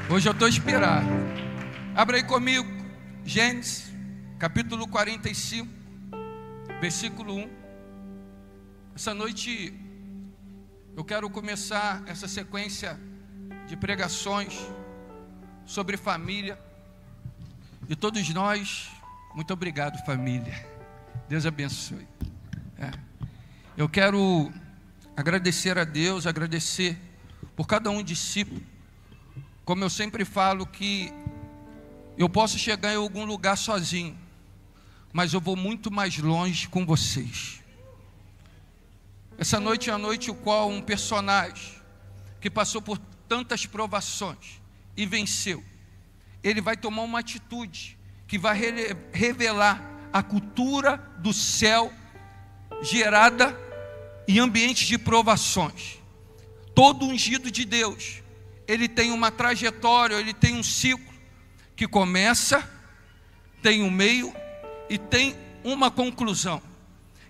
Hoje eu estou inspirado. Abra aí comigo, Gênesis, capítulo 45, versículo 1. Essa noite eu quero começar essa sequência de pregações sobre família. E todos nós, muito obrigado, família. Deus abençoe. Eu quero agradecer a Deus, agradecer por cada um discípulo. Como eu sempre falo, que eu posso chegar em algum lugar sozinho, mas eu vou muito mais longe com vocês. Essa noite é a noite em qual um personagem que passou por tantas provações e venceu, ele vai tomar uma atitude que vai revelar a cultura do céu gerada em ambientes de provações. Todo ungido de Deus, ele tem uma trajetória, ele tem um ciclo que começa, tem um meio e tem uma conclusão.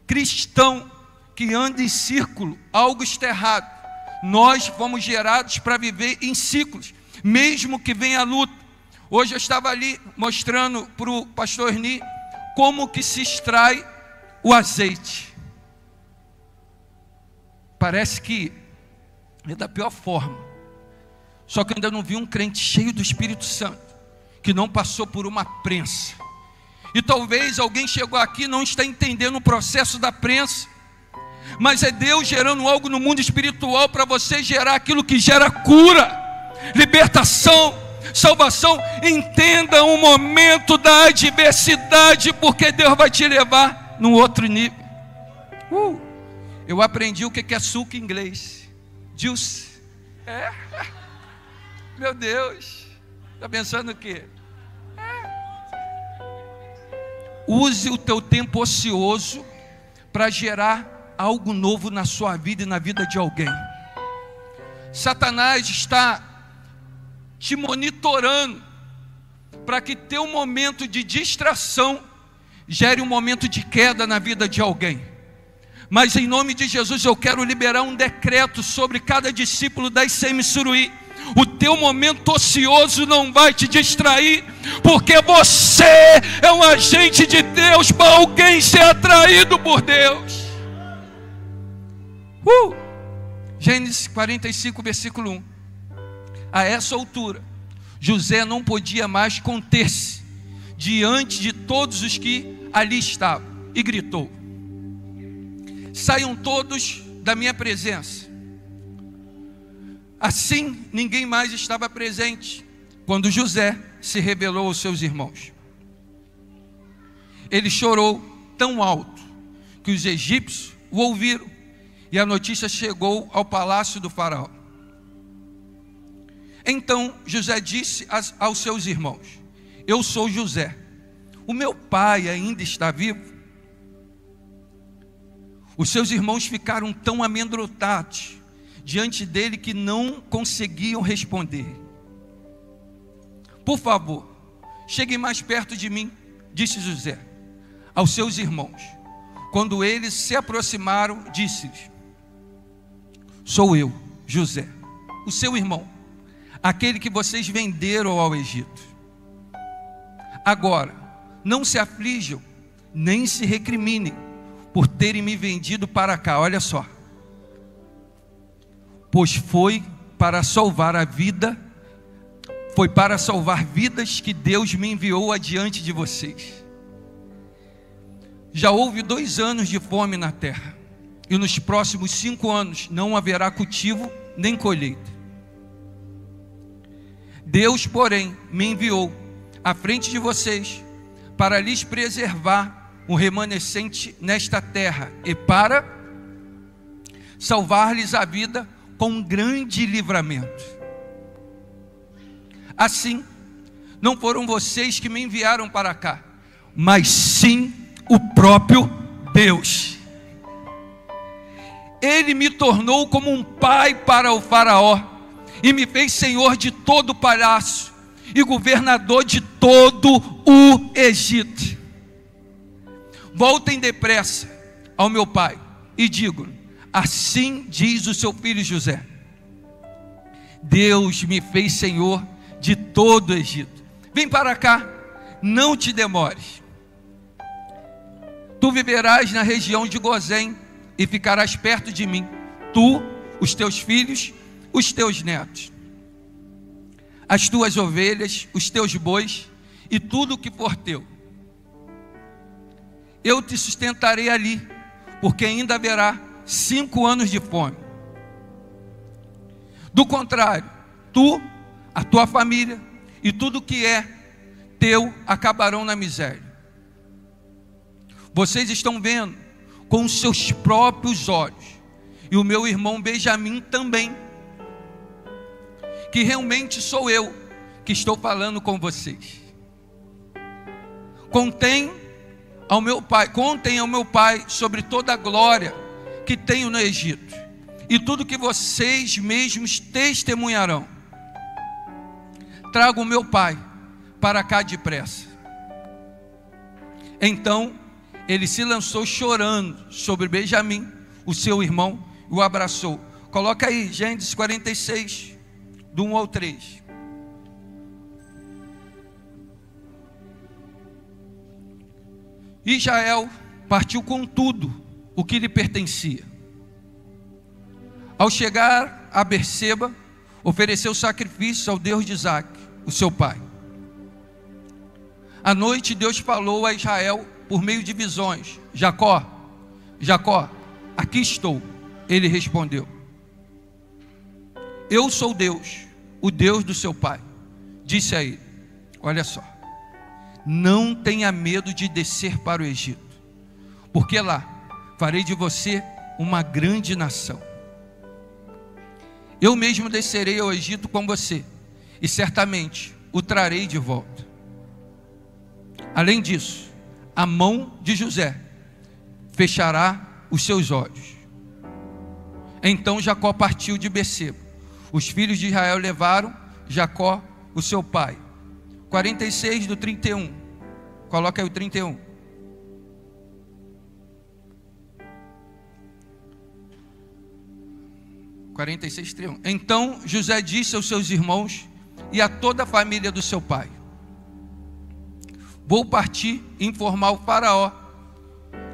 Cristão que anda em círculo, algo está errado. Nós fomos gerados para viver em ciclos, mesmo que venha a luta. Hoje eu estava ali mostrando para o pastor Ni como que se extrai o azeite. Parece que é da pior forma. Só que eu ainda não vi um crente cheio do Espírito Santo que não passou por uma prensa. E talvez alguém chegou aqui e não está entendendo o processo da prensa, mas é Deus gerando algo no mundo espiritual para você gerar aquilo que gera cura, libertação, salvação. Entenda o momento da adversidade, porque Deus vai te levar num outro nível. Eu aprendi o que é suco em inglês. Juice. Meu Deus. Está pensando o quê? Use o teu tempo ocioso para gerar algo novo na sua vida e na vida de alguém. Satanás está te monitorando para que teu momento de distração gere um momento de queda na vida de alguém. Mas em nome de Jesus eu quero liberar um decreto sobre cada discípulo da ICM Suruí. O teu momento ocioso não vai te distrair, porque você é um agente de Deus para alguém ser atraído por Deus. Gênesis 45, versículo 1. A essa altura, José não podia mais conter-se diante de todos os que ali estavam, e gritou: saiam todos da minha presença. Assim, ninguém mais estava presente quando José se revelou aos seus irmãos. Ele chorou tão alto que os egípcios o ouviram, e a notícia chegou ao palácio do faraó. Então José disse aos seus irmãos: eu sou José, o meu pai ainda está vivo? Os seus irmãos ficaram tão amedrontados diante dele que não conseguiam responder. Por favor, cheguem mais perto de mim, disse José aos seus irmãos. Quando eles se aproximaram, disse-lhes: sou eu, José, o seu irmão, aquele que vocês venderam ao Egito. Agora, não se aflijam, nem se recriminem por terem me vendido para cá. Olha só. Pois foi para salvar vidas que Deus me enviou adiante de vocês. Já houve 2 anos de fome na terra, e nos próximos 5 anos não haverá cultivo nem colheita. Deus, porém, me enviou à frente de vocês para lhes preservar um remanescente nesta terra e para salvar-lhes a vida com um grande livramento. Assim, não foram vocês que me enviaram para cá, mas sim o próprio Deus. Ele me tornou como um pai para o faraó e me fez senhor de todo o palácio e governador de todo o Egito. Voltem depressa ao meu pai e digam: assim diz o seu filho José: Deus me fez senhor de todo o Egito. Vem para cá, não te demores. Tu viverás na região de Gozém e ficarás perto de mim, tu, os teus filhos, os teus netos, as tuas ovelhas, os teus bois e tudo o que for teu. Eu te sustentarei ali, porque ainda haverá 5 anos de fome. Do contrário, tu, a tua família e tudo que é teu acabarão na miséria. Vocês estão vendo com os seus próprios olhos, e o meu irmão Benjamim também, que realmente sou eu que estou falando com vocês. Contem ao meu pai sobre toda a glória que tenho no Egito, e tudo que vocês mesmos testemunharão. Trago o meu pai para cá depressa. Então ele se lançou chorando sobre Benjamim, o seu irmão, e o abraçou. Coloca aí, Gênesis 46, do 1 ao 3. Israel partiu com tudo o que lhe pertencia. Ao chegar a Berseba, ofereceu sacrifício ao Deus de Isaac, o seu pai. À noite Deus falou a Israel por meio de visões: Jacó, Jacó, aqui estou. Ele respondeu: eu sou Deus, o Deus do seu pai. Disse a ele: olha só, não tenha medo de descer para o Egito, porque lá farei de você uma grande nação. Eu mesmo descerei ao Egito com você, e certamente o trarei de volta. Além disso, a mão de José fechará os seus olhos. Então Jacó partiu de Berseba. Os filhos de Israel levaram Jacó, o seu pai. 46 do 31. Coloca aí o 31. Então José disse aos seus irmãos e a toda a família do seu pai: vou partir e informar o faraó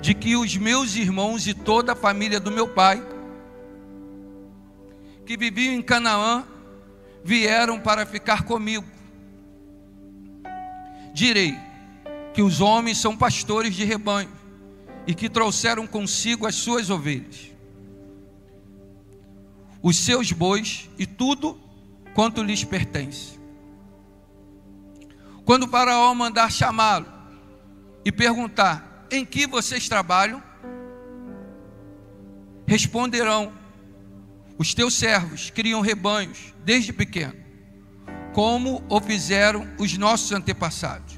de que os meus irmãos e toda a família do meu pai, que viviam em Canaã, vieram para ficar comigo. Direi que os homens são pastores de rebanho e que trouxeram consigo as suas ovelhas, os seus bois e tudo quanto lhes pertence. Quando o faraó mandar chamá-lo e perguntar: em que vocês trabalham? Responderão: os teus servos criam rebanhos desde pequeno, como o fizeram os nossos antepassados.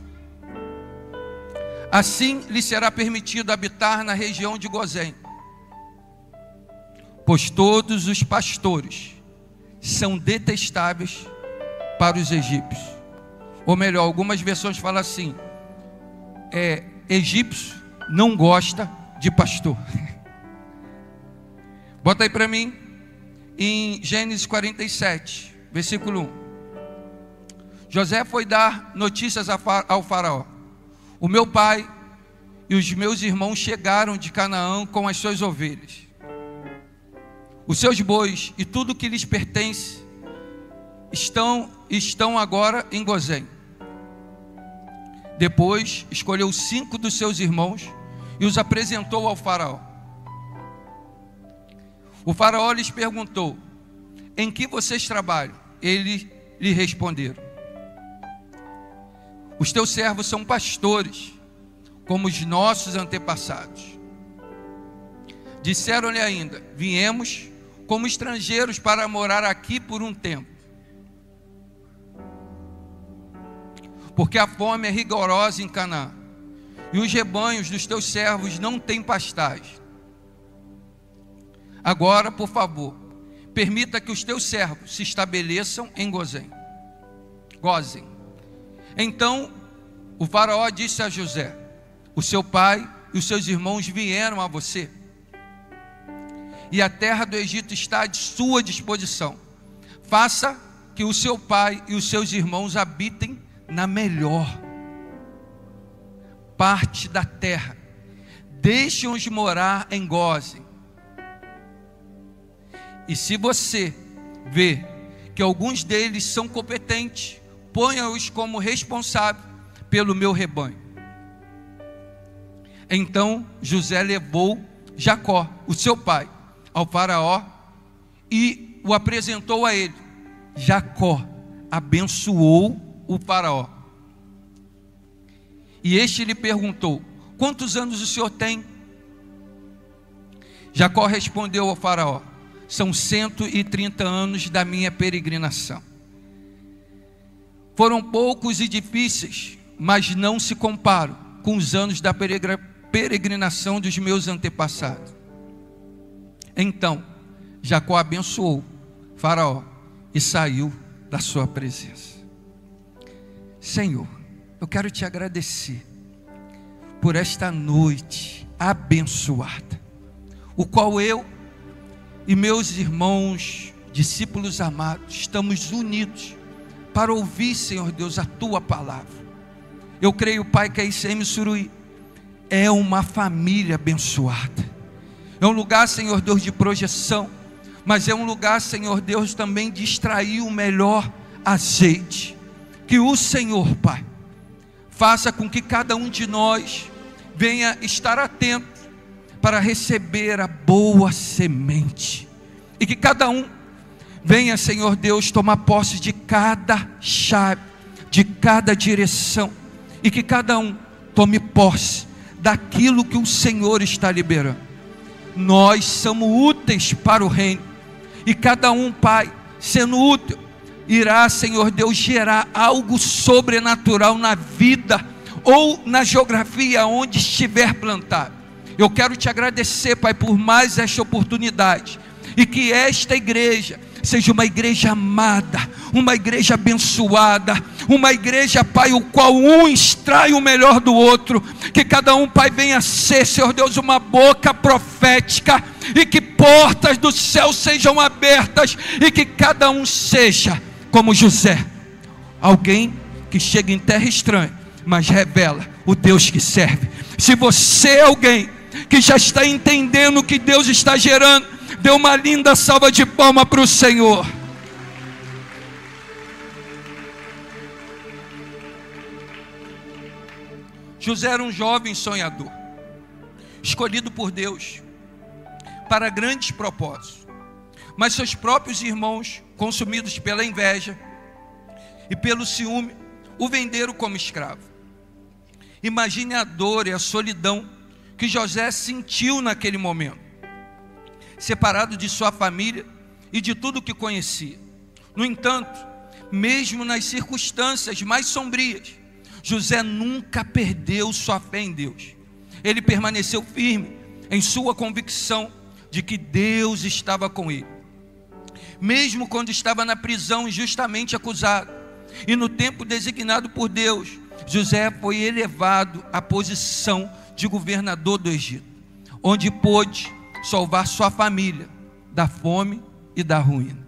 Assim lhe será permitido habitar na região de Gozém, pois todos os pastores são detestáveis para os egípcios. Ou melhor, algumas versões falam assim: egípcio não gosta de pastor. Bota aí para mim, em Gênesis 47, versículo 1. José foi dar notícias ao faraó: o meu pai e os meus irmãos chegaram de Canaã com as suas ovelhas, os seus bois e tudo que lhes pertence estão agora em Gozém. Depois escolheu 5 dos seus irmãos e os apresentou ao faraó. O faraó lhes perguntou: em que vocês trabalham? Eles lhe responderam: os teus servos são pastores, como os nossos antepassados. Disseram-lhe ainda: viemos como estrangeiros para morar aqui por um tempo, porque a fome é rigorosa em Canaã, e os rebanhos dos teus servos não têm pastagem. Agora, por favor, permita que os teus servos se estabeleçam em Gozém. Então o faraó disse a José: o seu pai e os seus irmãos vieram a você, e a terra do Egito está à sua disposição. faça que o seu pai e os seus irmãos habitem na melhor parte da terra. Deixe-os morar em Gósen. E se você vê que alguns deles são competentes, ponha-os como responsável pelo meu rebanho. Então José levou Jacó, o seu pai, ao faraó e o apresentou a ele. Jacó abençoou o faraó. E este lhe perguntou: quantos anos o senhor tem? Jacó respondeu ao faraó: são 130 anos da minha peregrinação. Foram poucos e difíceis, mas não se comparam com os anos da peregrinação dos meus antepassados. Então Jacó abençoou faraó e saiu da sua presença. Senhor, eu quero te agradecer por esta noite abençoada, o qual eu e meus irmãos, discípulos amados, estamos unidos para ouvir, Senhor Deus, a tua palavra. Eu creio, Pai, que a ICM Suruí é uma família abençoada, é um lugar, Senhor Deus, de projeção, mas é um lugar, Senhor Deus, também de extrair o melhor azeite. Que o Senhor, Pai, faça com que cada um de nós venha estar atento para receber a boa semente, e que cada um venha, Senhor Deus, tomar posse de cada chave, de cada direção, e que cada um tome posse daquilo que o Senhor está liberando. Nós somos úteis para o reino, e cada um, Pai, sendo útil, irá, Senhor Deus, gerar algo sobrenatural na vida ou na geografia onde estiver plantado. Eu quero te agradecer, Pai, por mais esta oportunidade, e que esta igreja seja uma igreja amada, uma igreja abençoada, uma igreja, Pai, o qual um extrai o melhor do outro. Que cada um, Pai, venha ser, Senhor Deus, uma boca profética, e que portas do céu sejam abertas, e que cada um seja como José, alguém que chega em terra estranha, mas revela o Deus que serve. Se você é alguém que já está entendendo o que Deus está gerando, dê uma linda salva de palmas para o Senhor. José era um jovem sonhador, escolhido por Deus para grandes propósitos, mas seus próprios irmãos, consumidos pela inveja e pelo ciúme, o venderam como escravo. Imagine a dor e a solidão que José sentiu naquele momento, separado de sua família e de tudo o que conhecia. No entanto, mesmo nas circunstâncias mais sombrias, José nunca perdeu sua fé em Deus. Ele permaneceu firme em sua convicção de que Deus estava com ele. Mesmo quando estava na prisão injustamente acusado, e no tempo designado por Deus, José foi elevado à posição de governador do Egito, onde pôde salvar sua família da fome e da ruína.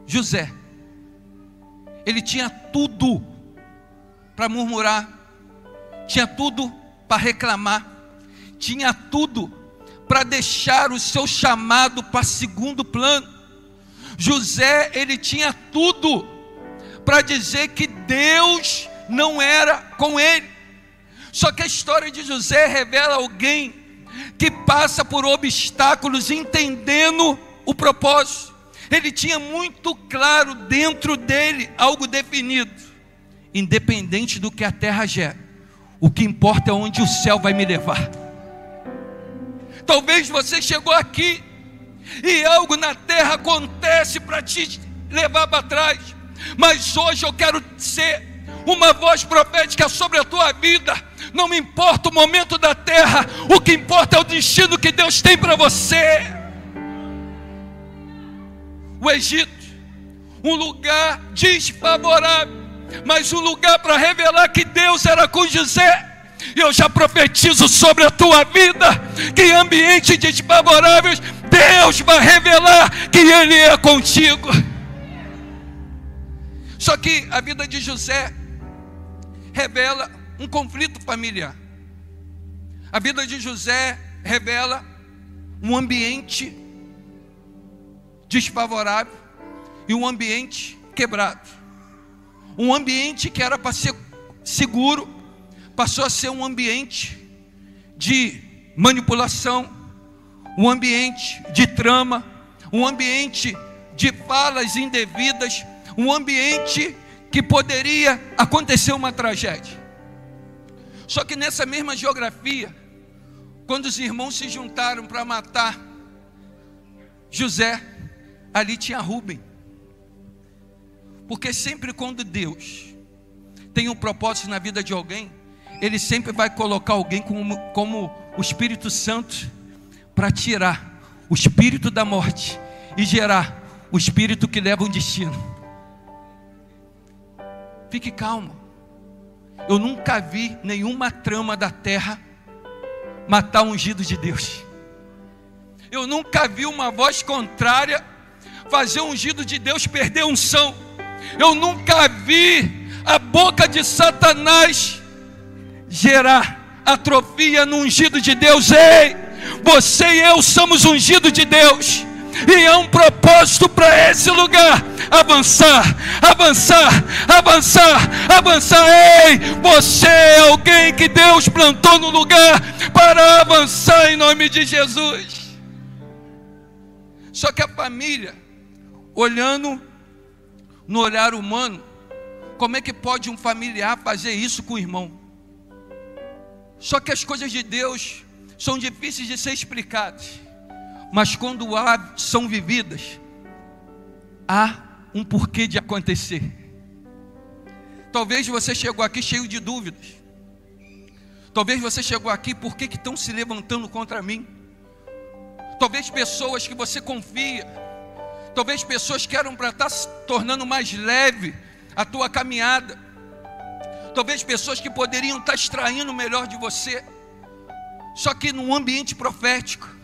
José, ele tinha tudo para murmurar, tinha tudo para reclamar, tinha tudo para deixar o seu chamado para segundo plano. José, ele tinha tudo para dizer que Deus não era com ele. Só que a história de José revela alguém que passa por obstáculos entendendo o propósito. Ele tinha muito claro dentro dele algo definido: independente do que a terra gera, o que importa é onde o céu vai me levar. Talvez você chegou aqui e algo na terra acontece para te levar para trás, mas hoje eu quero ser uma voz profética sobre a tua vida. Não me importa o momento da terra, o que importa é o destino que Deus tem para você. O Egito, um lugar desfavorável, mas um lugar para revelar que Deus era com José. E eu já profetizo sobre a tua vida que em ambientes desfavoráveis Deus vai revelar que Ele é contigo. Só que a vida de José revela um conflito familiar. A vida de José revela um ambiente desfavorável e um ambiente quebrado. Um ambiente que era para ser seguro passou a ser um ambiente de manipulação, um ambiente de trama, um ambiente de falas indevidas, um ambiente que poderia acontecer uma tragédia. Só que nessa mesma geografia, quando os irmãos se juntaram para matar José, ali tinha Rúben. Porque sempre quando Deus tem um propósito na vida de alguém, Ele sempre vai colocar alguém como o Espírito Santo para tirar o espírito da morte e gerar o espírito que leva um destino. Fique calmo. Eu nunca vi nenhuma trama da terra matar o ungido de Deus. Eu nunca vi uma voz contrária fazer o ungido de Deus perder a unção. Eu nunca vi a boca de Satanás gerar atrofia no ungido de Deus. Ei, você e eu somos ungidos de Deus, e é um propósito para esse lugar avançar, avançar, avançar, avançar. Ei, você é alguém que Deus plantou no lugar para avançar em nome de Jesus. Só que a família, olhando no olhar humano, como é que pode um familiar fazer isso com o irmão? Só que as coisas de Deus são difíceis de ser explicadas, mas quando são vividas, há um porquê de acontecer. Talvez você chegou aqui cheio de dúvidas. Talvez você chegou aqui, por que estão se levantando contra mim? Talvez pessoas que você confia, talvez pessoas que eram para estar se tornando mais leve a tua caminhada, talvez pessoas que poderiam estar extraindo o melhor de você. Só que num ambiente profético,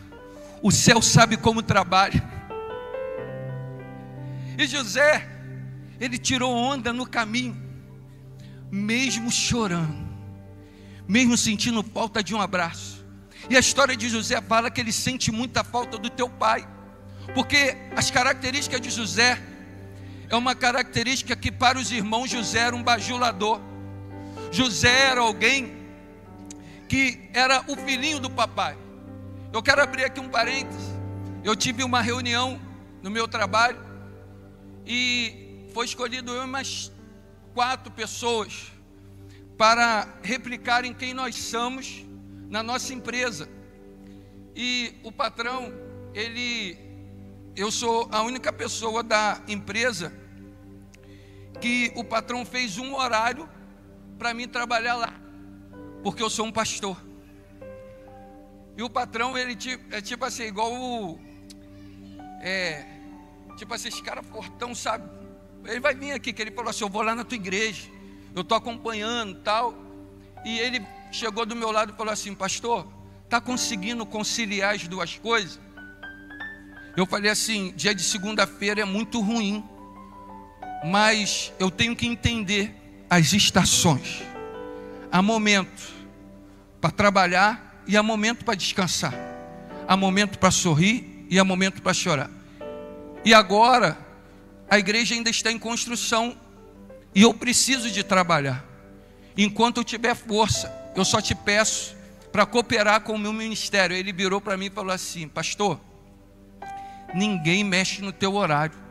o céu sabe como trabalha. E José, ele tirou onda no caminho, mesmo chorando, mesmo sentindo falta de um abraço. E a história de José fala que ele sente muita falta do teu pai, porque as características de José é uma característica que para os irmãos José era um bajulador. José era alguém que era o filhinho do papai. Eu quero abrir aqui um parênteses. Eu tive uma reunião no meu trabalho e foi escolhido eu e mais 4 pessoas para replicarem quem nós somos na nossa empresa. E o patrão, eu sou a única pessoa da empresa que o patrão fez um horário para mim trabalhar lá, porque eu sou um pastor. E o patrão, ele é tipo assim, igual tipo assim, esse cara fortão, sabe? Ele vai vir aqui, que ele falou assim, eu vou lá na tua igreja, eu estou acompanhando tal. E ele chegou do meu lado e falou assim, pastor, está conseguindo conciliar as duas coisas? Eu falei assim, dia de segunda-feira é muito ruim, mas eu tenho que entender as estações. Há momento para trabalhar e há momento para descansar. Há momento para sorrir e há momento para chorar. E agora a igreja ainda está em construção e eu preciso de trabalhar. Enquanto eu tiver força, eu só te peço para cooperar com o meu ministério. Ele virou para mim e falou assim, pastor, ninguém mexe no teu horário,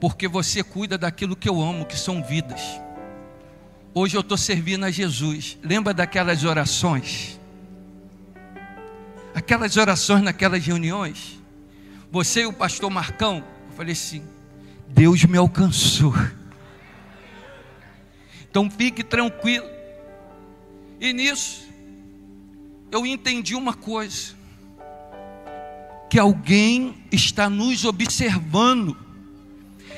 porque você cuida daquilo que eu amo, que são vidas. Hoje eu estou servindo a Jesus. Lembra daquelas orações? Aquelas orações naquelas reuniões? Você e o pastor Marcão? Eu falei assim, Deus me alcançou. Então fique tranquilo. E nisso, eu entendi uma coisa, que alguém está nos observando,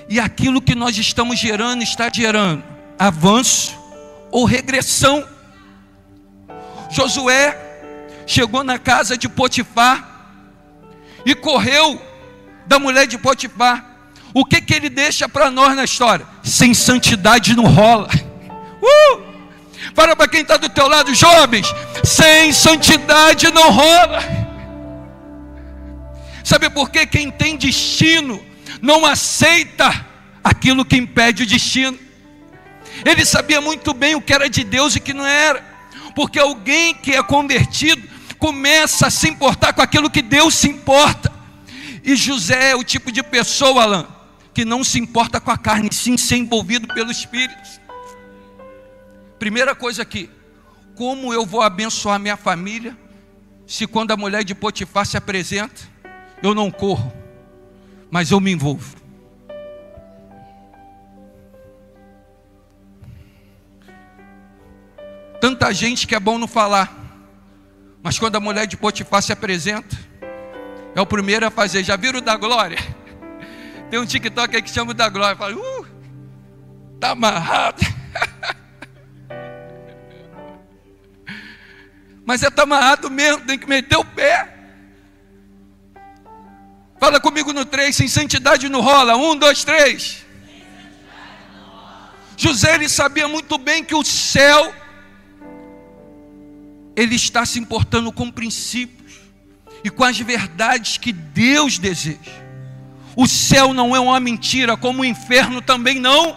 e aquilo que nós estamos gerando, está gerando avanço ou regressão. Josué chegou na casa de Potifar, e correu da mulher de Potifar. o que ele deixa para nós na história? Sem santidade não rola. Fala para quem está do teu lado, jovens, sem santidade não rola. Sabe por quê? Quem tem destino não aceita aquilo que impede o destino. Ele sabia muito bem o que era de Deus e o que não era, porque alguém que é convertido começa a se importar com aquilo que Deus se importa. E José é o tipo de pessoa, Alan, que não se importa com a carne, sim ser envolvido pelo Espírito. Primeira coisa aqui, como eu vou abençoar minha família, se quando a mulher de Potifar se apresenta, eu não corro, mas eu me envolvo. Tanta gente que é bom não falar, mas quando a mulher de Potifar se apresenta, é o primeiro a fazer. Já viram o da glória? Tem um TikTok aí que chama o da glória. Fala, tá amarrado. Mas tá amarrado mesmo, tem que meter o pé. Fala comigo no 3, sem santidade não rola. 1, 2, 3. José, ele sabia muito bem que o céu, ele está se importando com princípios e com as verdades que Deus deseja. O céu não é uma mentira, como o inferno também não.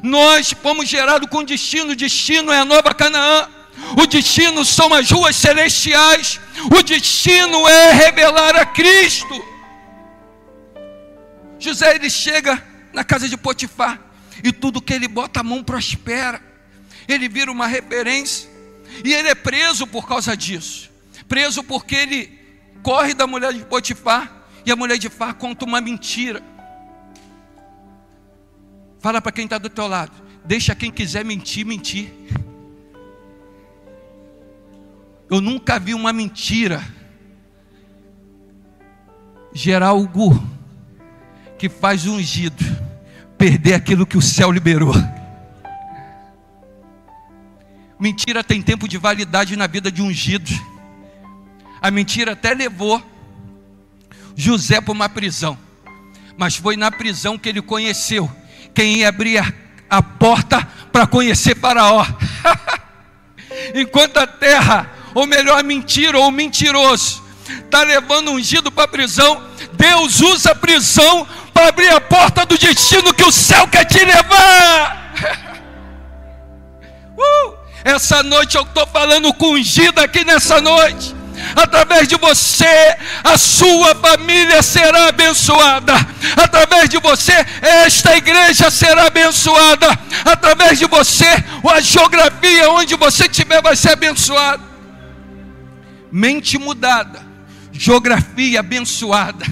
Nós fomos gerados com destino. O destino é a nova Canaã. O destino são as ruas celestiais. O destino é revelar a Cristo. José, ele chega na casa de Potifar e tudo que ele bota a mão prospera. Ele vira uma referência. E ele é preso por causa disso. Preso porque ele corre da mulher de Potifar. E a mulher de Potifar conta uma mentira. Fala para quem está do teu lado. Deixa quem quiser mentir, mentir. Eu nunca vi uma mentira gerar algo que faz o ungido perder aquilo que o céu liberou. Mentira tem tempo de validade na vida de ungido. A mentira até levou José para uma prisão, mas foi na prisão que ele conheceu quem ia abrir a porta para conhecer Faraó. Enquanto a terra, ou melhor a mentira ou o mentiroso, está levando um ungido para a prisão, Deus usa a prisão para abrir a porta do destino que o céu quer te levar. Essa noite eu estou falando com ungido aqui nessa noite. Através de você, a sua família será abençoada. Através de você, esta igreja será abençoada. Através de você, a geografia onde você estiver vai ser abençoada. Mente mudada, geografia abençoada.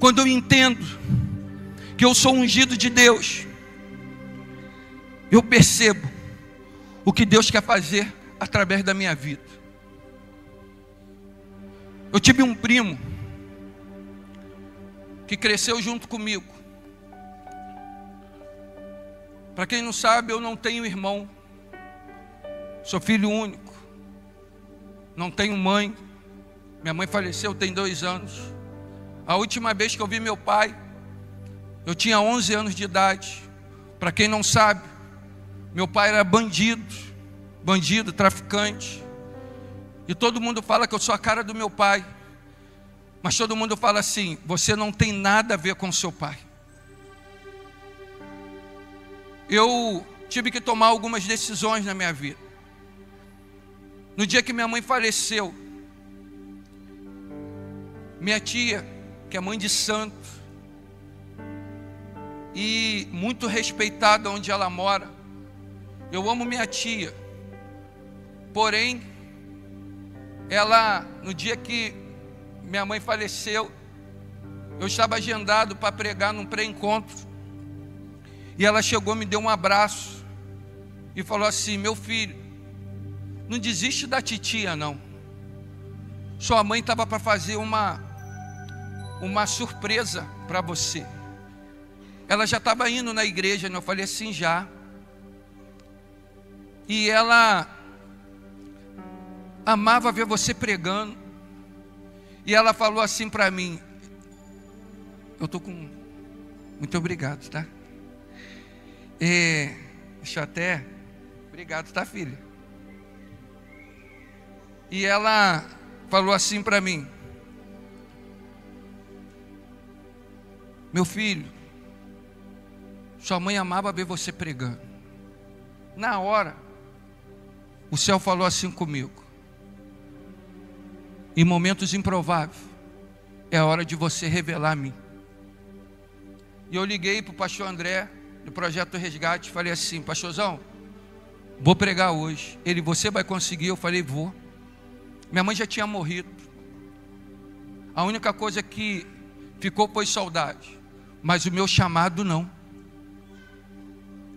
Quando eu entendo que eu sou ungido de Deus, eu percebo o que Deus quer fazer através da minha vida. Eu tive um primo que cresceu junto comigo. Para quem não sabe, eu não tenho irmão. Sou filho único. Não tenho mãe. Minha mãe faleceu tem 2 anos. A última vez que eu vi meu pai, eu tinha 11 anos de idade. Para quem não sabe, meu pai era bandido, traficante. E todo mundo fala que eu sou a cara do meu pai. Mas todo mundo fala assim: você não tem nada a ver com seu pai. Eu tive que tomar algumas decisões na minha vida. No dia que minha mãe faleceu, minha tia, que é mãe de santo e muito respeitada onde ela mora, eu amo minha tia, porém, ela, no dia que minha mãe faleceu, eu estava agendado para pregar num pré-encontro, e ela chegou, me deu um abraço, e falou assim: meu filho, não desiste da titia não, sua mãe estava para fazer uma surpresa para você, ela já estava indo na igreja, né? Eu falei assim, já. E ela amava ver você pregando. E ela falou assim para mim, eu estou com... Muito obrigado, tá? Deixa eu até... Obrigado, tá, filha? E ela falou assim para mim, meu filho, sua mãe amava ver você pregando. Na hora, o céu falou assim comigo, em momentos improváveis, é a hora de você revelar a mim. E eu liguei para o pastor André, do Projeto Resgate, falei assim, pastorzão, vou pregar hoje. Ele, você vai conseguir? Eu falei, vou. Minha mãe já tinha morrido. A única coisa que ficou foi saudade, mas o meu chamado não.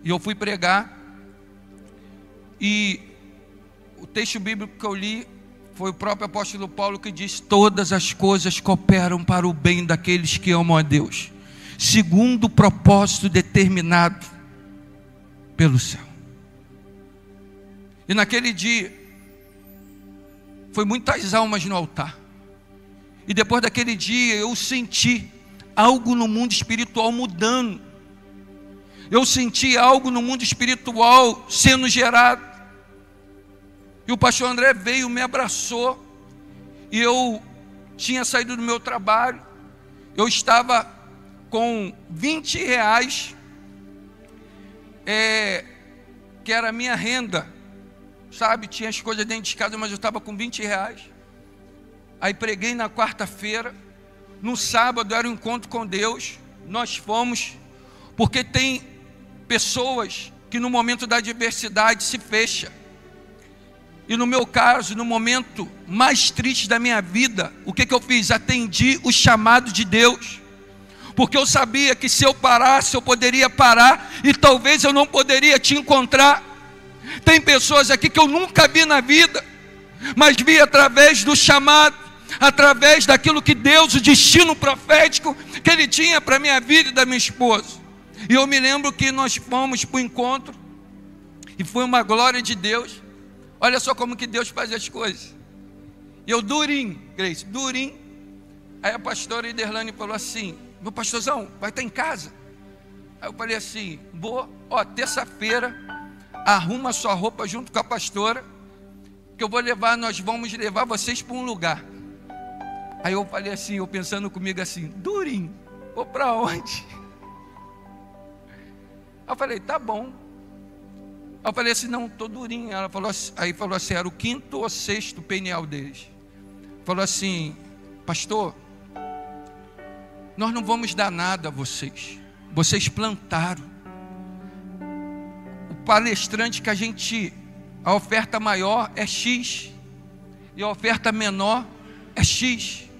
E eu fui pregar, e o texto bíblico que eu li foi o próprio apóstolo Paulo que diz: todas as coisas cooperam para o bem daqueles que amam a Deus, segundo o propósito determinado pelo céu. E naquele dia foi muitas almas no altar. E depois daquele dia eu senti algo no mundo espiritual mudando. Eu senti algo no mundo espiritual sendo gerado. E o pastor André veio, me abraçou. E eu tinha saído do meu trabalho. Eu estava com 20 reais, que era a minha renda, sabe? Tinha as coisas dentro de casa, mas eu estava com 20 reais. Aí preguei na quarta-feira. No sábado era um encontro com Deus. Nós fomos, porque tem pessoas que no momento da adversidade se fecham. E no meu caso, no momento mais triste da minha vida, o que eu fiz? Atendi o chamado de Deus. Porque eu sabia que se eu parasse, eu poderia parar, e talvez eu não poderia te encontrar. Tem pessoas aqui que eu nunca vi na vida, mas vi através do chamado, através daquilo que Deus, o destino profético que Ele tinha para a minha vida e da minha esposa. E eu me lembro que nós fomos para o encontro, e foi uma glória de Deus. Olha só como que Deus faz as coisas. E eu durinho, Grace, durinho. Aí a pastora Iderlane falou assim: meu pastorzão, vai estar em casa? Aí eu falei assim, vou, terça-feira, arruma a sua roupa junto com a pastora, que eu vou levar, nós vamos levar vocês para um lugar. Aí eu falei assim, eu pensando comigo assim, durinho, vou para onde? Aí eu falei, tá bom. Aí eu falei assim, não, estou durinho. Ela falou assim, aí falou assim, era o 5º ou 6º peniel deles. Falou assim, pastor, nós não vamos dar nada a vocês. Vocês plantaram. O palestrante que a oferta maior é X, e a oferta menor é X.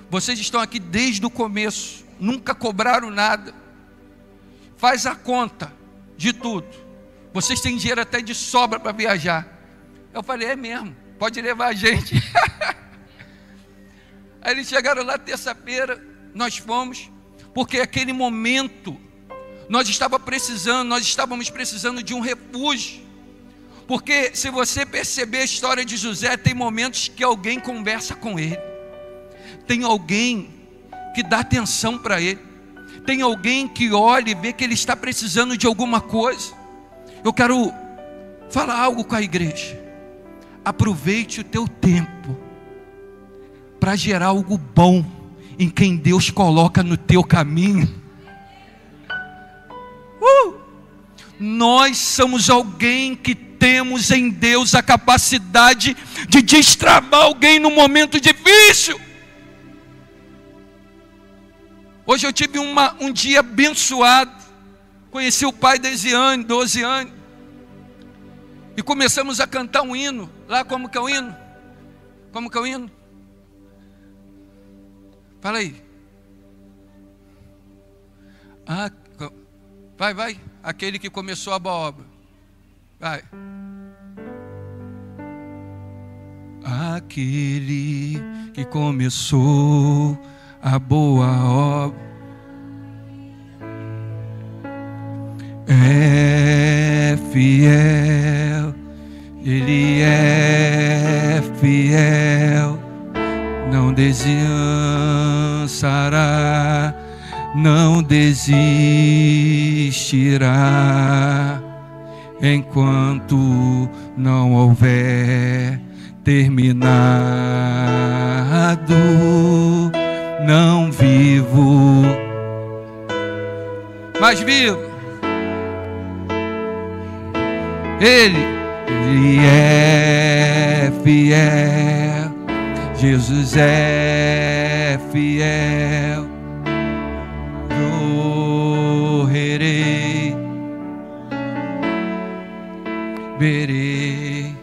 Vocês estão aqui desde o começo, nunca cobraram nada. Faz a conta de tudo. Vocês têm dinheiro até de sobra para viajar. Eu falei, é mesmo, pode levar a gente. Aí eles chegaram lá terça-feira, nós fomos, porque aquele momento nós estávamos precisando de um refúgio. Porque se você perceber a história de José, tem momentos que alguém conversa com ele, tem alguém que dá atenção para ele, tem alguém que olha e vê que ele está precisando de alguma coisa. Eu quero falar algo com a igreja. Aproveite o teu tempo para gerar algo bom em quem Deus coloca no teu caminho. Nós somos alguém que temos em Deus a capacidade de destravar alguém no momento difícil. Hoje eu tive um dia abençoado. Conheci o pai da Isiane, 12 anos. E começamos a cantar um hino. Lá como que é o hino? Como que é o hino? Fala aí. Vai. Aquele que começou a boa obra. Vai. Aquele que começou a boa obra é fiel, Ele é fiel, não não descansará, não desistirá, enquanto não houver terminado. Não vivo, mas vivo. Ele é fiel, Jesus é fiel. Correrei, verei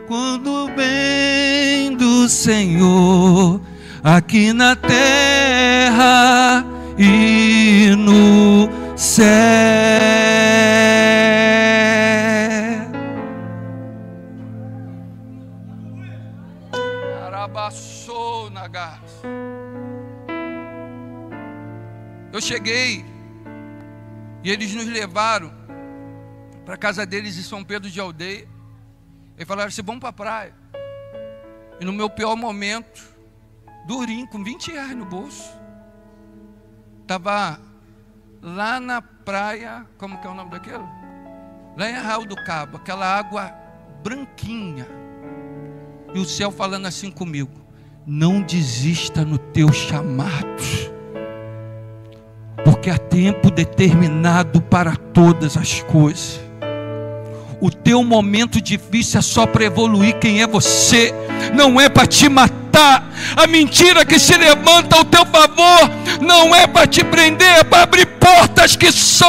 quando o bem do Senhor aqui na terra e no céu. Arabaçou na gás. Eu cheguei e eles nos levaram para a casa deles em São Pedro de Aldeia. E falaram assim: vamos para a praia. E no meu pior momento, durinho, com 20 reais no bolso, estava lá na praia, como que é o nome daquilo? Lá em Arraial do Cabo, aquela água branquinha. E o céu falando assim comigo: não desista no teu chamado, porque há tempo determinado para todas as coisas. O teu momento difícil é só para evoluir quem é você, não é para te matar. A mentira que se levanta ao teu favor não é para te prender, é para abrir portas que só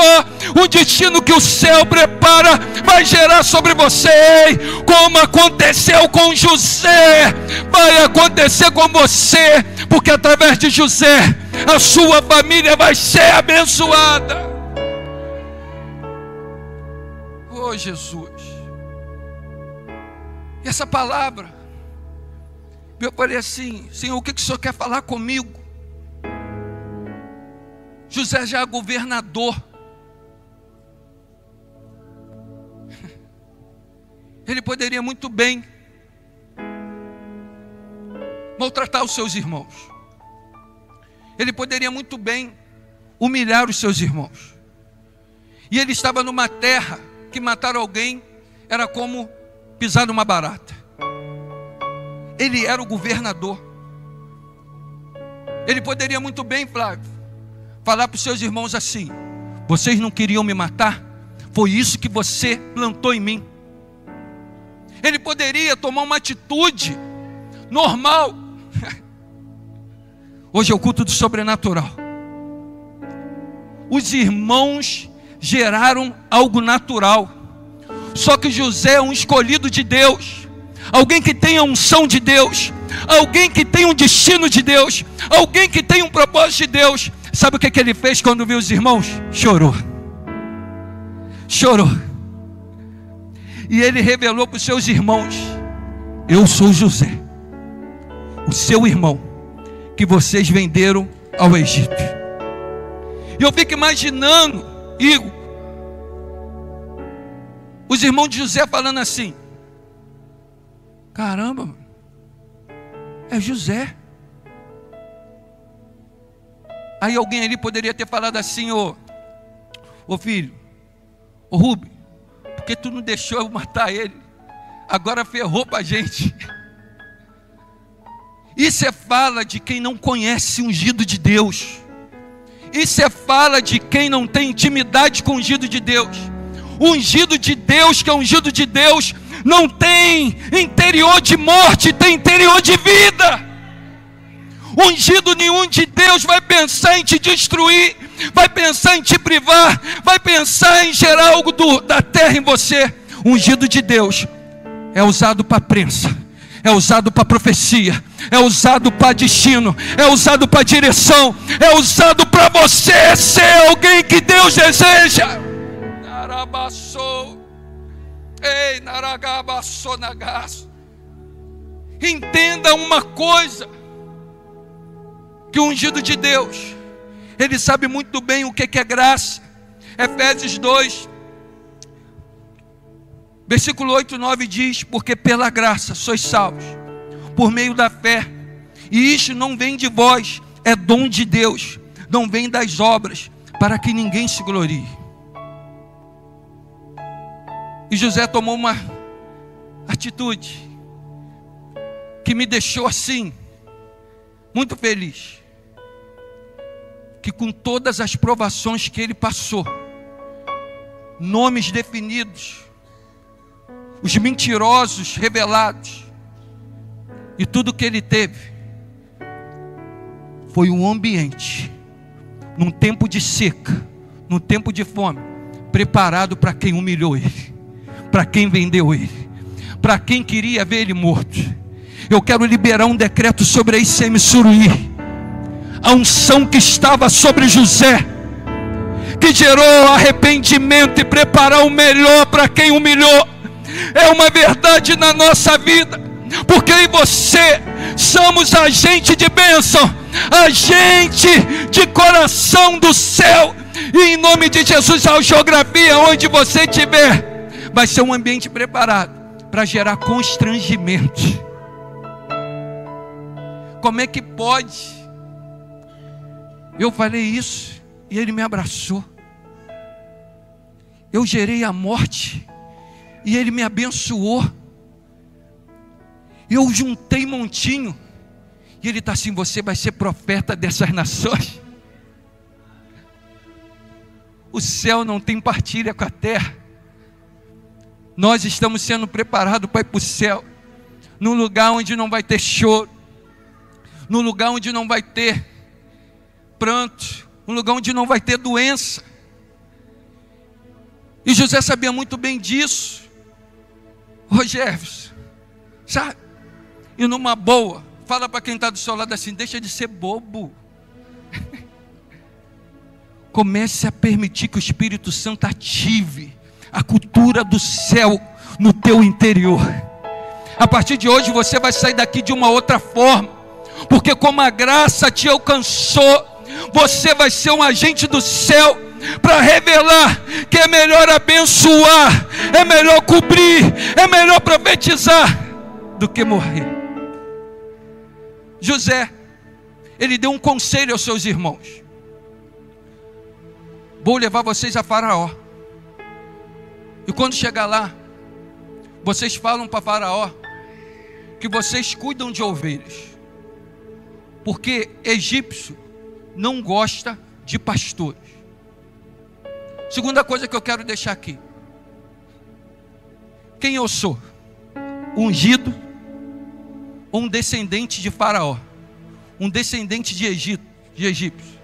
o destino que o céu prepara vai gerar sobre você. Como aconteceu com José, vai acontecer com você, porque através de José a sua família vai ser abençoada. Oh Jesus, e essa palavra, eu falei assim: Senhor, o que o Senhor quer falar comigo? José já é governador, ele poderia muito bem maltratar os seus irmãos, ele poderia muito bem humilhar os seus irmãos, e ele estava numa terra que matar alguém era como pisar numa barata. Ele era o governador. Ele poderia muito bem, Flávio, falar para os seus irmãos assim: vocês não queriam me matar? Foi isso que você plantou em mim. Ele poderia tomar uma atitude normal. Hoje é o culto do sobrenatural. Os irmãos geraram algo natural. Só que José é um escolhido de Deus, alguém que tem a unção de Deus, alguém que tem um destino de Deus, alguém que tem um propósito de Deus. Sabe o que ele fez quando viu os irmãos? Chorou. Chorou. E ele revelou para os seus irmãos: eu sou José, o seu irmão, que vocês venderam ao Egito. E eu fico imaginando, Igor, os irmãos de José falando assim: caramba, é José. Aí alguém ali poderia ter falado assim: ô filho, ô Rubem, por que tu não deixou eu matar ele? Agora ferrou para a gente. Isso é fala de quem não conhece o ungido de Deus. Isso é fala de quem não tem intimidade com o ungido de Deus. O ungido de Deus, que é o ungido de Deus, não tem interior de morte, tem interior de vida. Ungido nenhum de Deus vai pensar em te destruir, vai pensar em te privar, vai pensar em gerar algo da terra em você. Ungido de Deus é usado para prensa, é usado para profecia, é usado para destino, é usado para direção, é usado para você ser alguém que Deus deseja. Narabassou, ei, naragabassou nagas. Entenda uma coisa, que o ungido de Deus, ele sabe muito bem o que é graça. Efésios 2, versículo 8 e 9 diz: porque pela graça sois salvos, por meio da fé. E isto não vem de vós, é dom de Deus, não vem das obras, para que ninguém se glorie. E José tomou uma atitude que me deixou assim, muito feliz. Que com todas as provações que ele passou, nomes definidos, os mentirosos revelados, e tudo que ele teve, foi um ambiente, num tempo de seca, num tempo de fome, preparado para quem humilhou ele, para quem vendeu ele, para quem queria ver ele morto. Eu quero liberar um decreto sobre a ICM Suruí. A unção que estava sobre José, que gerou arrependimento e preparar o melhor para quem humilhou, é uma verdade na nossa vida, porque eu e você somos agente de bênção, agente de coração do céu, e em nome de Jesus, a geografia onde você estiver, vai ser um ambiente preparado para gerar constrangimento. Como é que pode? Eu falei isso e ele me abraçou. Eu gerei a morte e ele me abençoou. Eu juntei montinho e ele está assim: você vai ser profeta dessas nações. O céu não tem partilha com a terra. Nós estamos sendo preparados para ir para o céu, num lugar onde não vai ter choro, num lugar onde não vai ter pranto, um lugar onde não vai ter doença. E José sabia muito bem disso. Rogério, sabe? E numa boa, fala para quem está do seu lado assim: deixa de ser bobo. Comece a permitir que o Espírito Santo ative a cultura do céu no teu interior. A partir de hoje você vai sair daqui de uma outra forma, porque como a graça te alcançou, você vai ser um agente do céu para revelar que é melhor abençoar, é melhor cobrir, é melhor profetizar do que morrer. José, ele deu um conselho aos seus irmãos: vou levar vocês a Faraó, e quando chegar lá, vocês falam para Faraó que vocês cuidam de ovelhas, porque egípcio não gosta de pastores. Segunda coisa que eu quero deixar aqui: quem eu sou? Ungido ou um descendente de Faraó? Um descendente de egípcio?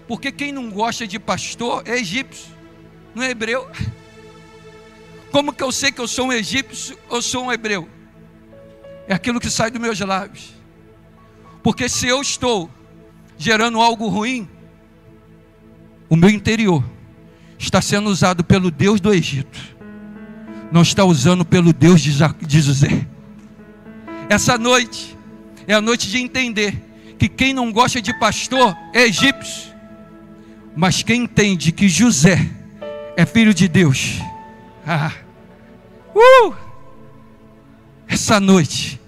Porque quem não gosta de pastor é egípcio, não é hebreu. Como que eu sei que eu sou um egípcio ou sou um hebreu? É aquilo que sai dos meus lábios. Porque se eu estou gerando algo ruim, o meu interior está sendo usado pelo Deus do Egito, não está usando pelo Deus de José. Essa noite é a noite de entender que quem não gosta de pastor é egípcio, mas quem entende que José é filho de Deus, essa noite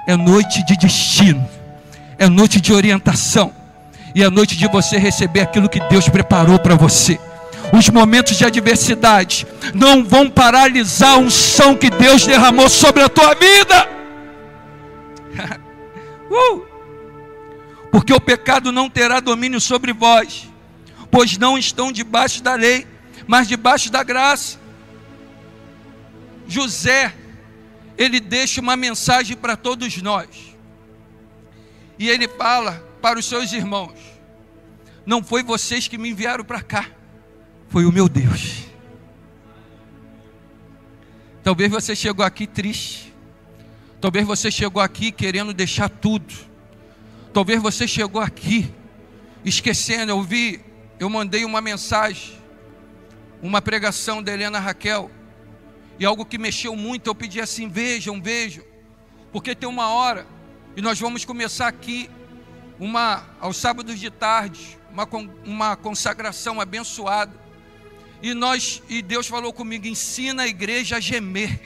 é noite de destino, é noite de orientação, e é noite de você receber aquilo que Deus preparou para você. Os momentos de adversidade não vão paralisar a unção que Deus derramou sobre a tua vida. Porque o pecado não terá domínio sobre vós, pois não estão debaixo da lei, mas debaixo da graça. José, ele deixa uma mensagem para todos nós, e ele fala para os seus irmãos: não foi vocês que me enviaram para cá, foi o meu Deus. Talvez você chegou aqui triste, talvez você chegou aqui querendo deixar tudo, talvez você chegou aqui esquecendo. Eu mandei uma mensagem, uma pregação da Helena Raquel, e algo que mexeu muito. Eu pedi assim: vejam, porque tem uma hora, e nós vamos começar aqui, aos sábados de tarde, uma consagração abençoada, e Deus falou comigo: ensina a igreja a gemer.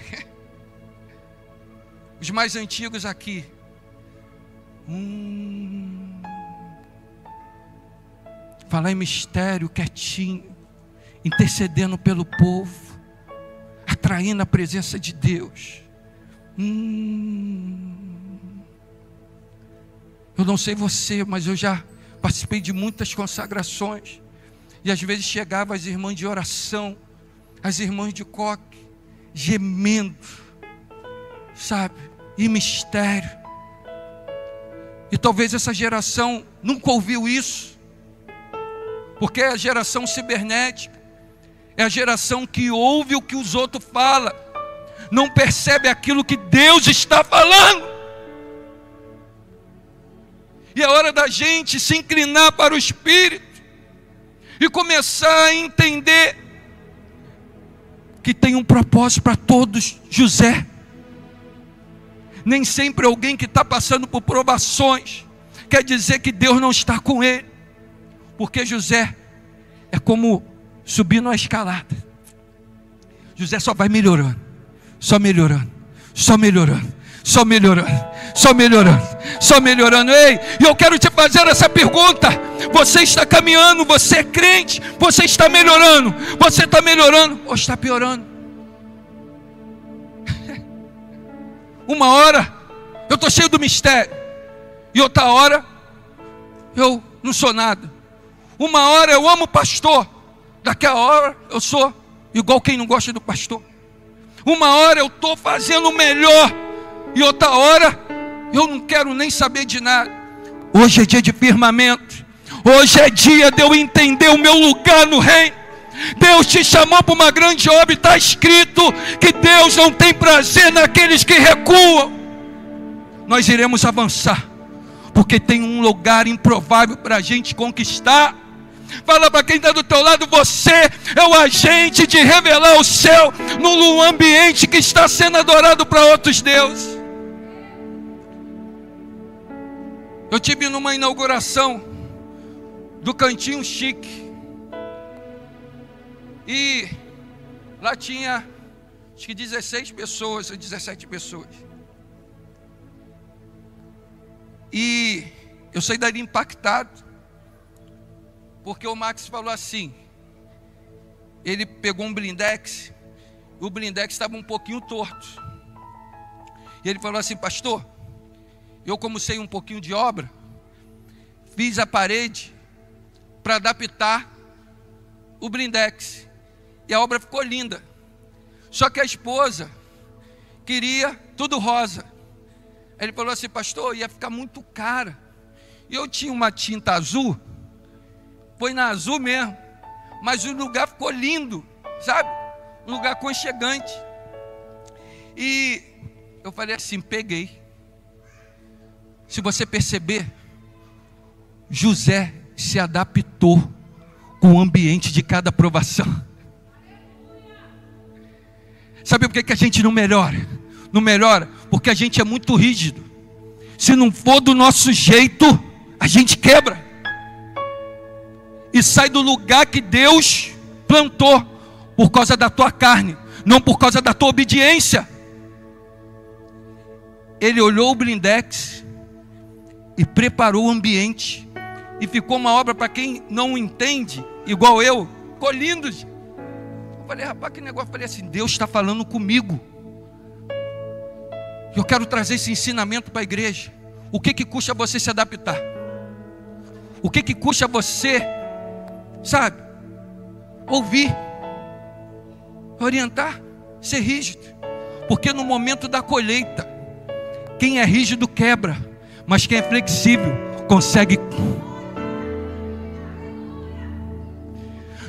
Os mais antigos aqui Falar em mistério, quietinho, intercedendo pelo povo, atraindo a presença de Deus. Eu não sei você, mas eu já participei de muitas consagrações. E às vezes chegavam as irmãs de oração, as irmãs de coque, gemendo, sabe, em mistério. E talvez essa geração nunca ouviu isso, porque é a geração cibernética, é a geração que ouve o que os outros falam, não percebe aquilo que Deus está falando. E é hora da gente se inclinar para o Espírito e começar a entender que tem um propósito para todos. José, nem sempre alguém que está passando por provações quer dizer que Deus não está com ele, porque José é como subir numa escalada. José só vai melhorando, só melhorando, só melhorando, só melhorando, só melhorando, só melhorando. Ei, e eu quero te fazer essa pergunta: você está caminhando, você é crente, você está melhorando, você está melhorando ou está piorando? Uma hora eu estou cheio do mistério, e outra hora eu não sou nada. Uma hora eu amo o pastor, daqui a hora eu sou igual quem não gosta do pastor. Uma hora eu estou fazendo o melhor, e outra hora eu não quero nem saber de nada. Hoje é dia de firmamento, hoje é dia de eu entender o meu lugar no reino. Deus te chamou para uma grande obra, e está escrito que Deus não tem prazer naqueles que recuam. Nós iremos avançar, porque tem um lugar improvável para a gente conquistar. Fala para quem está do teu lado: você é o agente de revelar o céu num ambiente que está sendo adorado para outros deuses. Eu tive numa inauguração do Cantinho Chique, e lá tinha acho que 16 pessoas ou 17 pessoas. E eu saí dali impactado, porque o Max falou assim, ele pegou um blindex, e o blindex estava um pouquinho torto, e ele falou assim: pastor, eu como sei um pouquinho de obra, fiz a parede para adaptar o blindex, e a obra ficou linda, só que a esposa queria tudo rosa. Ele falou assim: pastor, ia ficar muito cara, e eu tinha uma tinta azul, foi na azul mesmo, mas o lugar ficou lindo, sabe, um lugar aconchegante. E eu falei assim: peguei. Se você perceber, José se adaptou com o ambiente de cada provação. Sabe por que a gente não melhora? Não melhora porque a gente é muito rígido. Se não for do nosso jeito, a gente quebra e sai do lugar que Deus plantou, por causa da tua carne, não por causa da tua obediência. Ele olhou o blindex e preparou o ambiente, e ficou uma obra, para quem não entende, igual eu, ficou lindo. Eu falei: rapaz, que negócio. Eu falei assim: Deus está falando comigo. Eu quero trazer esse ensinamento para a igreja. O que custa você se adaptar? O que custa você, sabe, ouvir, orientar, ser rígido? Porque no momento da colheita, quem é rígido quebra, mas quem é flexível consegue.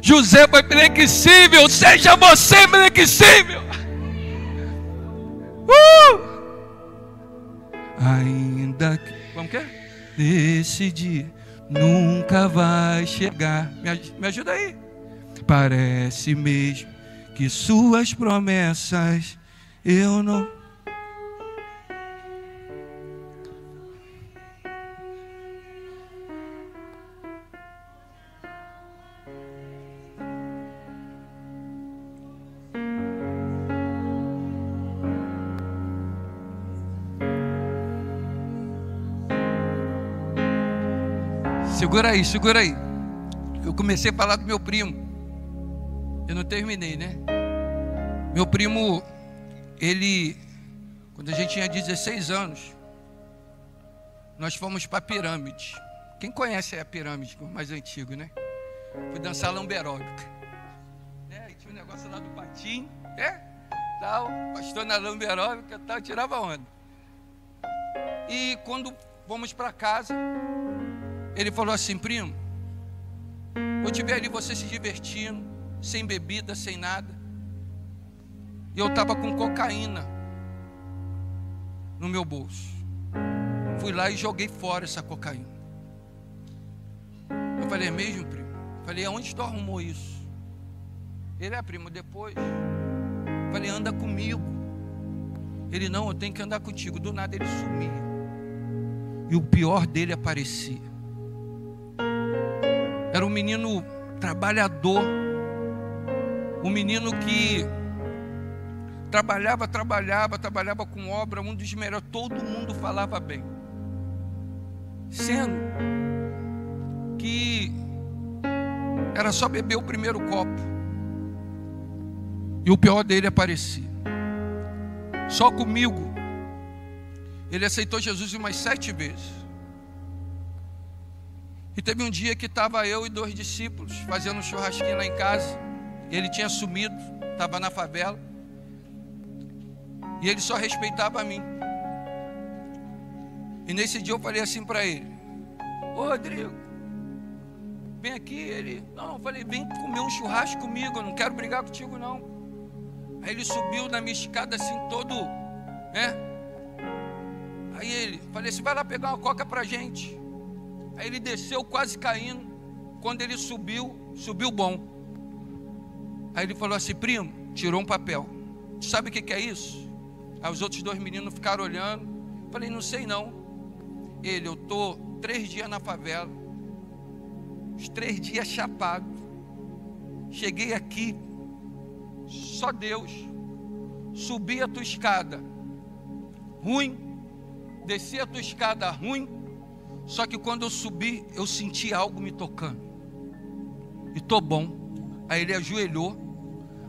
José foi flexível, seja você flexível. Ainda que, como que é? Esse dia nunca vai chegar. Me ajuda aí. Parece mesmo que suas promessas eu não. Segura aí, segura aí. Eu comecei a falar do meu primo. Eu não terminei, né? Meu primo, ele, quando a gente tinha 16 anos, nós fomos para a pirâmide. Quem conhece a pirâmide, mais antigo, né? Fui dançar lamberóbica. E tinha um negócio lá do patim, tal, pastor na lamberóbica, tal, tirava onda. E quando fomos para casa, ele falou assim: primo, eu te vi ali você se divertindo, sem bebida, sem nada. E eu estava com cocaína no meu bolso. Fui lá e joguei fora essa cocaína. Eu falei: é mesmo, primo? Falei: aonde tu arrumou isso? Ele: primo, depois. Falei: anda comigo. Ele: não, eu tenho que andar contigo. Do nada ele sumia. E o pior dele aparecia. Era um menino trabalhador, um menino que trabalhava com obra, um dos melhores, todo mundo falava bem. Sendo que era só beber o primeiro copo e o pior dele aparecia. Só comigo ele aceitou Jesus umas 7 vezes. E teve um dia que estava eu e 2 discípulos fazendo um churrasquinho lá em casa. Ele tinha sumido, estava na favela. E ele só respeitava a mim. E nesse dia eu falei assim para ele: ô Rodrigo, vem aqui. Ele: não, eu falei: vem comer um churrasco comigo, eu não quero brigar contigo não. Aí ele subiu na minha escada assim todo, Aí ele, falei assim: vai lá pegar uma coca pra gente. Aí ele desceu quase caindo. Quando ele subiu bom. Aí ele falou assim: primo, tirou um papel. Sabe o que é isso? Aí os outros 2 meninos ficaram olhando. Falei: não sei não. Ele: eu tô 3 dias na favela, os 3 dias chapado. Cheguei aqui, só Deus. Subi a tua escada ruim, desci a tua escada ruim. Só que quando eu subi, eu senti algo me tocando. E tô bom. Aí ele ajoelhou,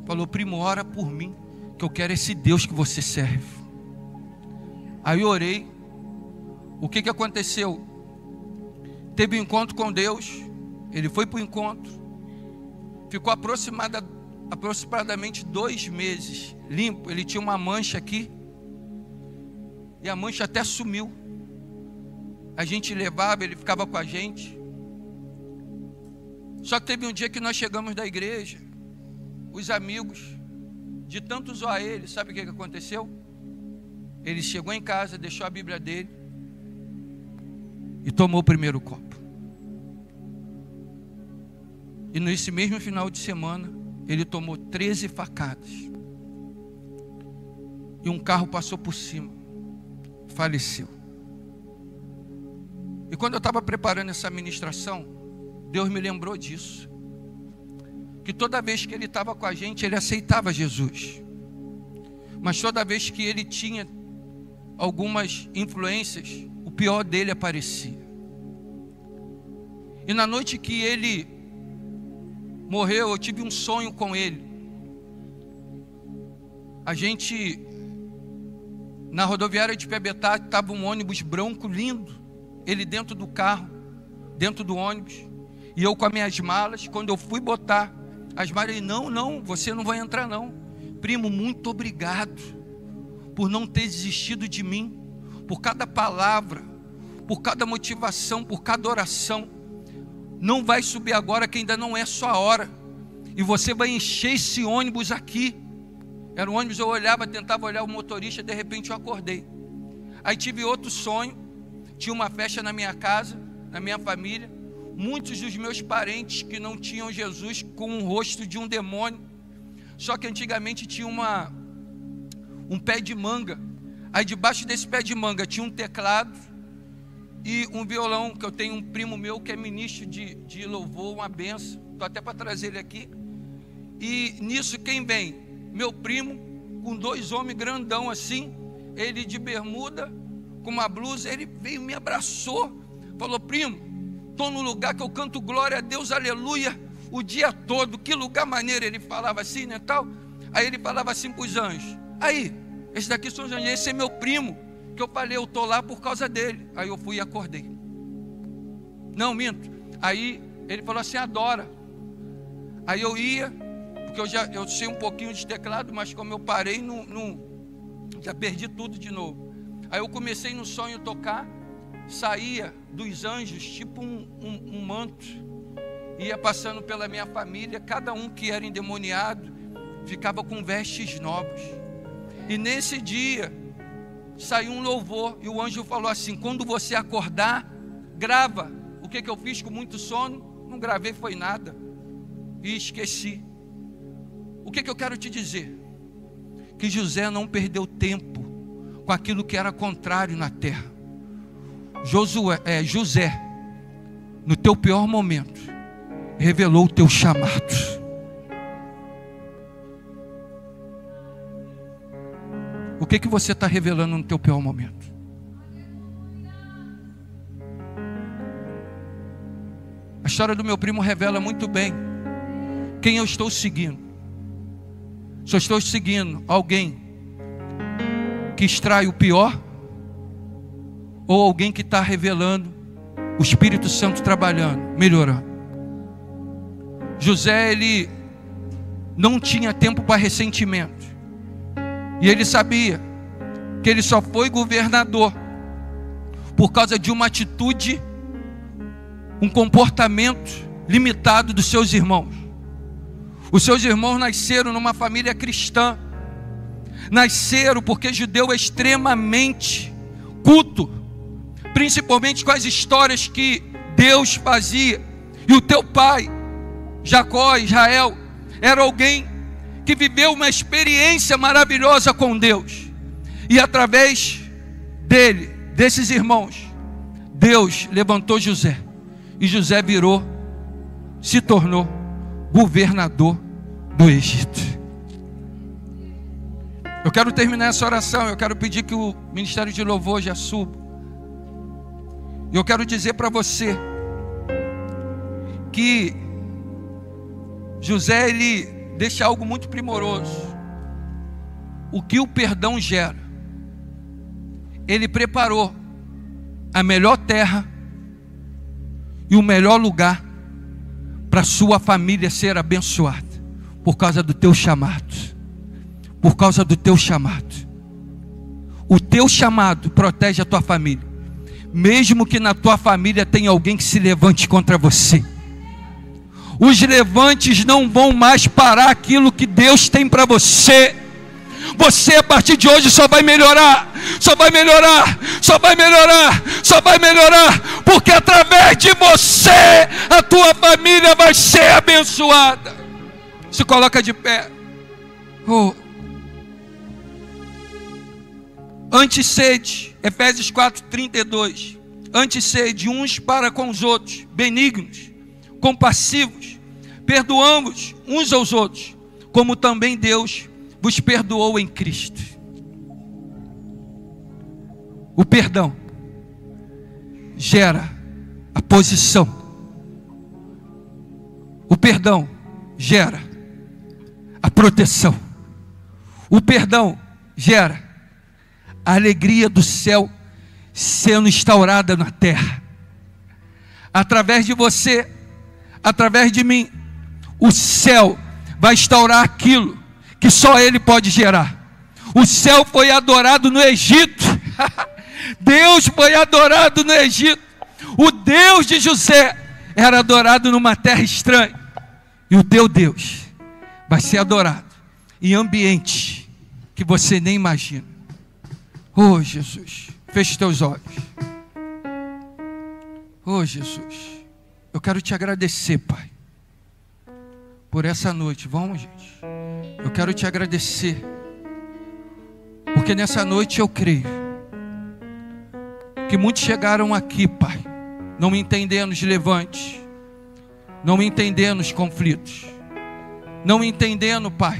falou: primo, ora por mim, que eu quero esse Deus que você serve. Aí eu orei. O que aconteceu? Teve um encontro com Deus. Ele foi para o encontro. Ficou aproximadamente 2 meses limpo. Ele tinha uma mancha aqui. E a mancha até sumiu. A gente levava, ele ficava com a gente. Só que teve um dia que nós chegamos da igreja. Os amigos, de tanto zoar ele, sabe o que aconteceu? Ele chegou em casa, deixou a Bíblia dele e tomou o primeiro copo. E nesse mesmo final de semana, ele tomou 13 facadas. E um carro passou por cima. Faleceu. E quando eu estava preparando essa ministração, Deus me lembrou disso. Que toda vez que ele estava com a gente, ele aceitava Jesus. Mas toda vez que ele tinha algumas influências, o pior dele aparecia. E na noite que ele morreu, eu tive um sonho com ele. A gente, na rodoviária de Piabetá, estava um ônibus branco lindo. Ele dentro do carro, dentro do ônibus, e eu com as minhas malas. Quando eu fui botar as malas, ele: não, você não vai entrar não. Primo, muito obrigado por não ter desistido de mim, por cada palavra, por cada motivação, por cada oração. Não vai subir agora, que ainda não é sua hora, e você vai encher esse ônibus aqui. Era um ônibus, eu olhava, tentava olhar o motorista, de repente eu acordei. Aí tive outro sonho. Tinha uma festa na minha casa, na minha família. Muitos dos meus parentes que não tinham Jesus, com o rosto de um demônio. Só que antigamente tinha um pé de manga. Aí debaixo desse pé de manga tinha um teclado e um violão, que eu tenho um primo meu que é ministro de louvor, uma benção. Estou até para trazer ele aqui. E nisso quem vem? Meu primo, com 2 homens grandão assim, ele de bermuda, com uma blusa. Ele veio, me abraçou, falou: primo, estou no lugar que eu canto glória a Deus, aleluia, o dia todo. Que lugar maneiro. Ele falava assim, né, tal. Aí ele falava assim para os anjos: aí, esses daqui são os anjos, esse é meu primo, que eu falei, eu estou lá por causa dele. Aí eu fui e acordei. Não, minto. Aí ele falou assim: adora. Aí eu ia, porque eu sei um pouquinho de teclado, mas como eu parei, já perdi tudo de novo. Aí eu comecei no sonho a tocar, saía dos anjos tipo um manto, ia passando pela minha família, cada um que era endemoniado ficava com vestes novos. E nesse dia saiu um louvor, e o anjo falou assim: quando você acordar, grava. O que eu fiz com muito sono? Não gravei foi nada, e esqueci. O que eu quero te dizer? Que José não perdeu tempo com aquilo que era contrário na terra. José, no teu pior momento, revelou o teu chamado. O que você está revelando no teu pior momento? A história do meu primo revela muito bem quem eu estou seguindo. Se eu estou seguindo alguém que extrai o pior, ou alguém que está revelando o Espírito Santo trabalhando, melhorando. José, ele não tinha tempo para ressentimento, e ele sabia que ele só foi governador por causa de uma atitude, um comportamento limitado dos seus irmãos. Os seus irmãos nasceram numa família cristã, nasceram porque judeu é extremamente culto, principalmente com as histórias que Deus fazia. E o teu pai, Jacó, Israel, era alguém que viveu uma experiência maravilhosa com Deus, e através desses irmãos, Deus levantou José, e José se tornou governador do Egito. Eu quero terminar essa oração, eu quero pedir que o Ministério de Louvor já suba. E eu quero dizer para você que José, ele deixa algo muito primoroso. O que o perdão gera. Ele preparou a melhor terra e o melhor lugar para sua família ser abençoada, por causa do teu chamado. Por causa do teu chamado. O teu chamado protege a tua família, mesmo que na tua família tenha alguém que se levante contra você. Os levantes não vão mais parar aquilo que Deus tem para você. Você a partir de hoje só vai melhorar, só vai melhorar, só vai melhorar, só vai melhorar, porque através de você a tua família vai ser abençoada. Se coloca de pé. Antes sede, Efésios 4:32. Antes sede uns para com os outros, benignos, compassivos, perdoamos uns aos outros, como também Deus vos perdoou em Cristo. O perdão gera a posição. O perdão gera a proteção. O perdão gera a alegria do céu sendo instaurada na terra. Através de você, através de mim, o céu vai instaurar aquilo que só Ele pode gerar. O céu foi adorado no Egito. Deus foi adorado no Egito. O Deus de José era adorado numa terra estranha. E o teu Deus vai ser adorado em ambiente que você nem imagina. Oh Jesus, feche teus olhos. Oh Jesus, eu quero te agradecer, Pai, por essa noite. Vamos, gente. Eu quero te agradecer, porque nessa noite eu creio que muitos chegaram aqui, Pai, não entendendo os levantes, não entendendo os conflitos, não entendendo, Pai,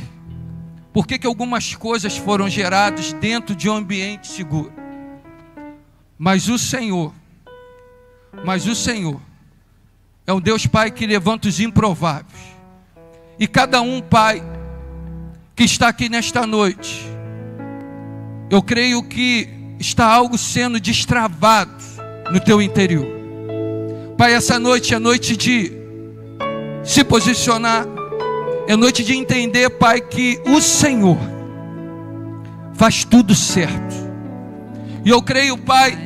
por que algumas coisas foram geradas dentro de um ambiente seguro. Mas o Senhor é um Deus, Pai, que levanta os improváveis. E cada um, Pai, que está aqui nesta noite, eu creio que está algo sendo destravado no teu interior. Pai, essa noite é noite de se posicionar, é noite de entender, Pai, que o Senhor faz tudo certo. E eu creio, Pai,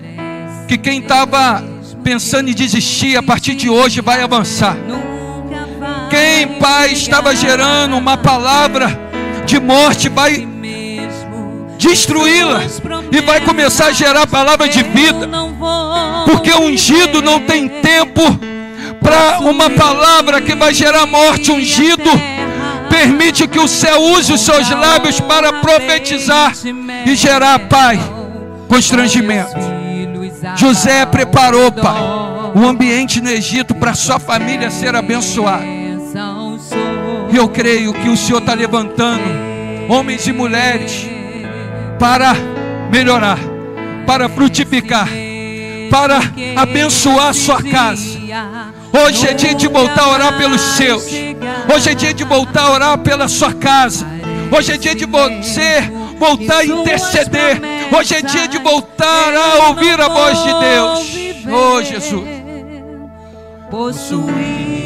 que quem estava pensando em desistir, a partir de hoje vai avançar. Quem, Pai, estava gerando uma palavra de morte, vai destruí-la e vai começar a gerar palavra de vida, porque o ungido não tem tempo para uma palavra que vai gerar morte. Ungido permite que o céu use os seus lábios para profetizar e gerar, Pai, constrangimento. José preparou, Pai, o ambiente no Egito para sua família ser abençoada. E eu creio que o Senhor está levantando homens e mulheres para melhorar, para frutificar, para abençoar a sua casa. Hoje é dia de voltar a orar pelos seus. Hoje é dia de voltar a orar pela sua casa. Hoje é dia de você voltar a interceder. Hoje é dia de voltar a ouvir a voz de Deus. Oh, Jesus. Possuir